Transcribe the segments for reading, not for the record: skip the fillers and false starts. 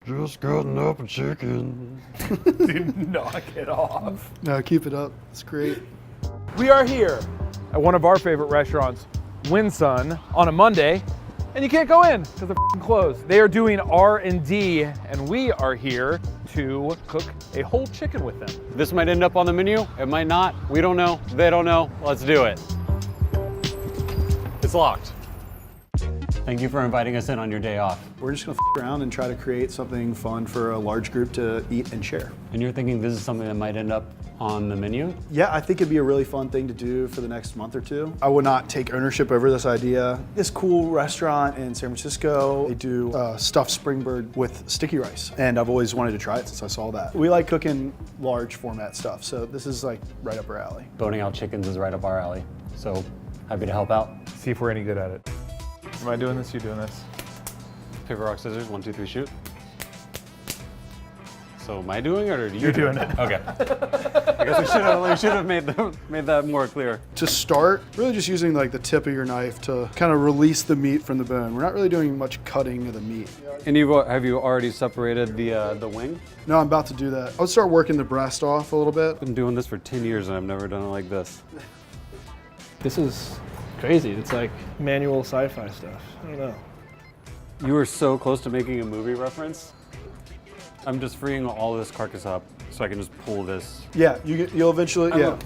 Just cutting up a chicken. Do knock it off. No, keep it up. It's great. We are here at one of our favorite restaurants, Winsun, on a Monday, and you can't go in because they're closed. They are doing R&D, and we are here to cook a whole chicken with them. This might end up on the menu, it might not. We don't know, they don't know. Let's do it. It's locked. Thank you for inviting us in on your day off. We're just gonna around and try to create something fun for a large group to eat and share. And you're thinking this is something that might end up on the menu? Yeah, I think it'd be a really fun thing to do for the next month or two. I would not take ownership over this idea. This cool restaurant in San Francisco, they do stuffed springbird with sticky rice. And I've always wanted to try it since I saw that. We like cooking large format stuff, so this is like right up our alley. Boning out chickens is right up our alley. So happy to help out. See if we're any good at it. Am I doing this? You doing this? Paper, rock, scissors, 1, 2, 3, shoot. So am I doing it or do you? You're doing it. Okay. I guess we should have made that more clear. To start, really just using like the tip of your knife to kind of release the meat from the bone. We're not really doing much cutting of the meat. And have you already separated the wing? No, I'm about to do that. I'll start working the breast off a little bit. I've been doing this for 10 years and I've never done it like this. This is crazy. It's like manual sci-fi stuff. I don't know. You were so close to making a movie reference. I'm just freeing all this carcass up so I can just pull this. Yeah, you'll eventually, yeah.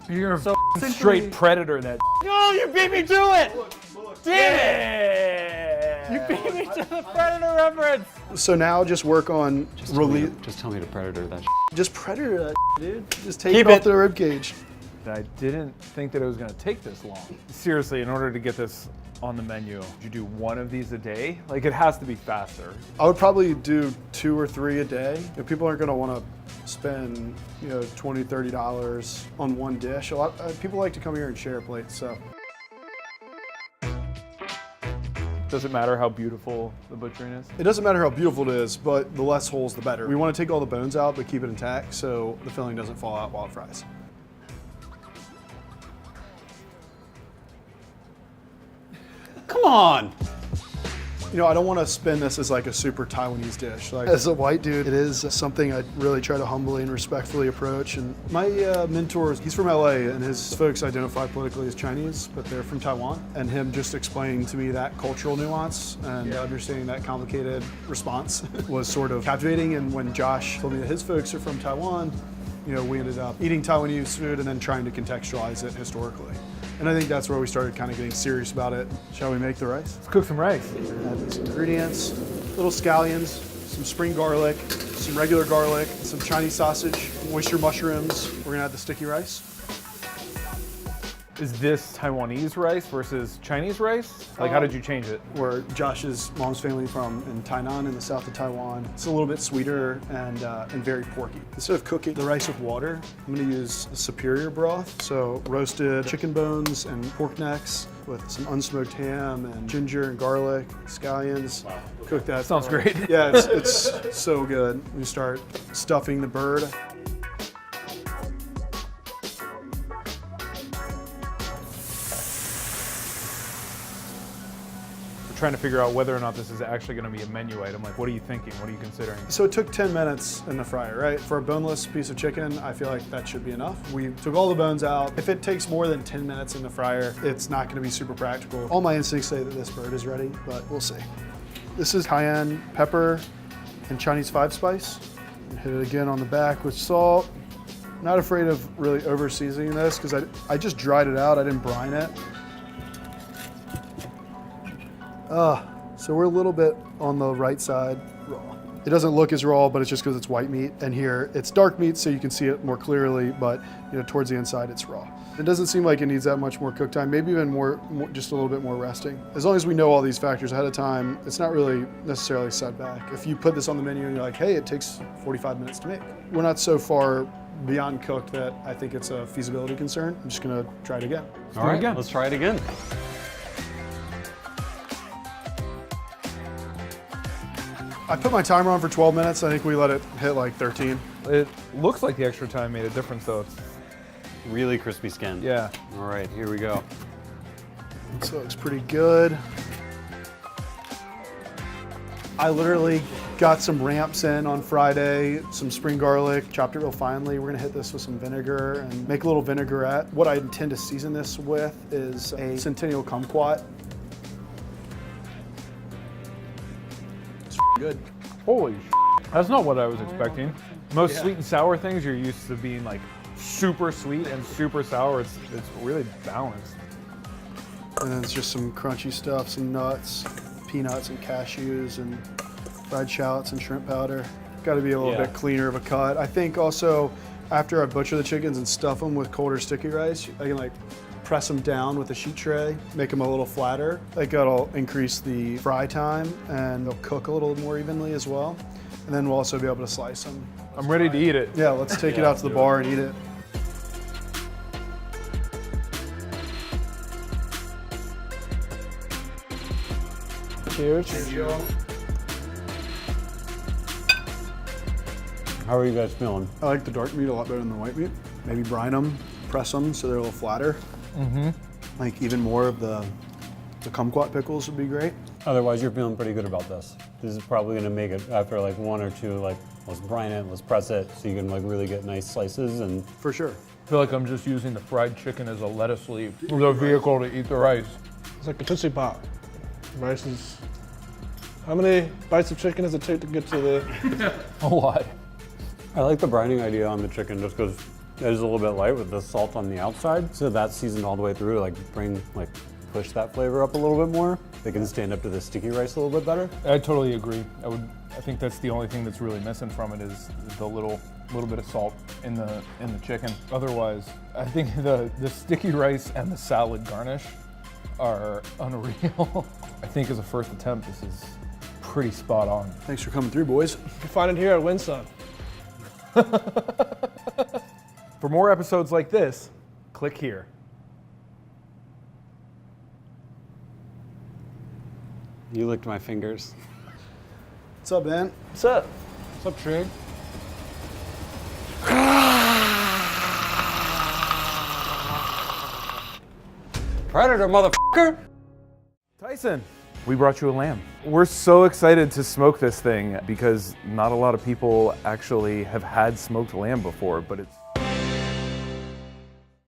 You're so straight predator that. No, you beat me to it! Damn it! You beat me to the predator reference! So now just work on release. Just tell me to predator that. Just predator that, dude. Just take Keep it off it. the rib cage. I didn't think that it was going to take this long. Seriously, in order to get this on the menu, would you do one of these a day? Like, it has to be faster. I would probably do 2 or 3 a day. If people aren't gonna wanna spend, $20, $30 on one dish. A lot people like to come here and share a plate, so. Does it matter how beautiful the butchering is? It doesn't matter how beautiful it is, but the less holes, the better. We wanna take all the bones out, but keep it intact so the filling doesn't fall out while it fries. Come on! I don't want to spin this as like a super Taiwanese dish. Like, as a white dude, it is something I really try to humbly and respectfully approach. And my mentor, he's from LA, and his folks identify politically as Chinese, but they're from Taiwan. And him just explaining to me that cultural nuance and understanding that complicated response was sort of captivating. And when Josh told me that his folks are from Taiwan, we ended up eating Taiwanese food and then trying to contextualize it historically. And I think that's where we started kind of getting serious about it. Shall we make the rice? Let's cook some rice. Add some ingredients, little scallions, some spring garlic, some regular garlic, some Chinese sausage, oyster mushrooms. We're gonna add the sticky rice. Is this Taiwanese rice versus Chinese rice? Like, how did you change it? Where Josh's mom's family from in Tainan in the south of Taiwan. It's a little bit sweeter and very porky. Instead of cooking the rice with water, I'm gonna use superior broth. So roasted chicken bones and pork necks with some unsmoked ham and ginger and garlic, scallions. Wow. Cook that. Sounds great. Yeah, it's so good. We start stuffing the bird. Trying to figure out whether or not this is actually going to be a menu item. Like, what are you thinking? What are you considering? So it took 10 minutes in the fryer, right? For a boneless piece of chicken, I feel like that should be enough. We took all the bones out. If it takes more than 10 minutes in the fryer, it's not going to be super practical. All my instincts say that this bird is ready, but we'll see. This is cayenne pepper and Chinese 5-spice. Hit it again on the back with salt. Not afraid of really over seasoning this because I just dried it out. I didn't brine it. So we're a little bit on the right side raw. It doesn't look as raw, but it's just because it's white meat. And here it's dark meat, so you can see it more clearly, but towards the inside it's raw. It doesn't seem like it needs that much more cook time, maybe even more, just a little bit more resting. As long as we know all these factors ahead of time, it's not really necessarily set back. If you put this on the menu and you're like, hey, it takes 45 minutes to make. We're not so far beyond cooked that I think it's a feasibility concern. I'm just gonna try it again. All right, let's try it again. I put my timer on for 12 minutes. I think we let it hit like 13. It looks like the extra time made a difference, though. Really crispy skin. Yeah. All right, here we go. So it looks pretty good. I literally Got some ramps in on Friday, some spring garlic, chopped it real finely. We're gonna hit this with some vinegar and make a little vinaigrette. What I intend to season this with is a Centennial Kumquat. It's good. Holy that's not what I was expecting. Most sweet and sour things you're used to being like super sweet and super sour. It's really balanced. And then it's just some crunchy stuff, some nuts, peanuts and cashews and fried shallots and shrimp powder. Got to be a little bit cleaner of a cut. I think also after I butcher the chickens and stuff them with colder sticky rice, I can like press them down with a sheet tray, make them a little flatter. Like that'll increase the fry time and they'll cook a little more evenly as well. And then we'll also be able to slice them. I'm ready to eat it. Yeah, let's take it out to the bar and eat it. Cheers. How are you guys feeling? I like the dark meat a lot better than the white meat. Maybe brine them, press them so they're a little flatter. Like even more of the kumquat pickles would be great. Otherwise, you're feeling pretty good about this. This is probably gonna make it after like one or two, like let's brine it, let's press it, so you can like really get nice slices and. For sure. I feel like I'm just using the fried chicken as a lettuce leaf, the vehicle to eat the rice. It's like a Tootsie Pop. Rice is. How many bites of chicken does it take to get to the? A lot. I like the brining idea on the chicken just because it is a little bit light with the salt on the outside. So that's seasoned all the way through, like push that flavor up a little bit more. They can stand up to the sticky rice a little bit better. I totally agree. I think that's the only thing that's really missing from it is the little bit of salt in the chicken. Otherwise, I think the sticky rice and the salad garnish are unreal. I think as a first attempt, this is pretty spot on. Thanks for coming through, boys. You can find it here at Winsun. For more episodes like this, click here. You licked my fingers. What's up, man? What's up? What's up, Shane? Predator, motherfucker! Tyson, we brought you a lamb. We're so excited to smoke this thing because not a lot of people actually have had smoked lamb before, but it's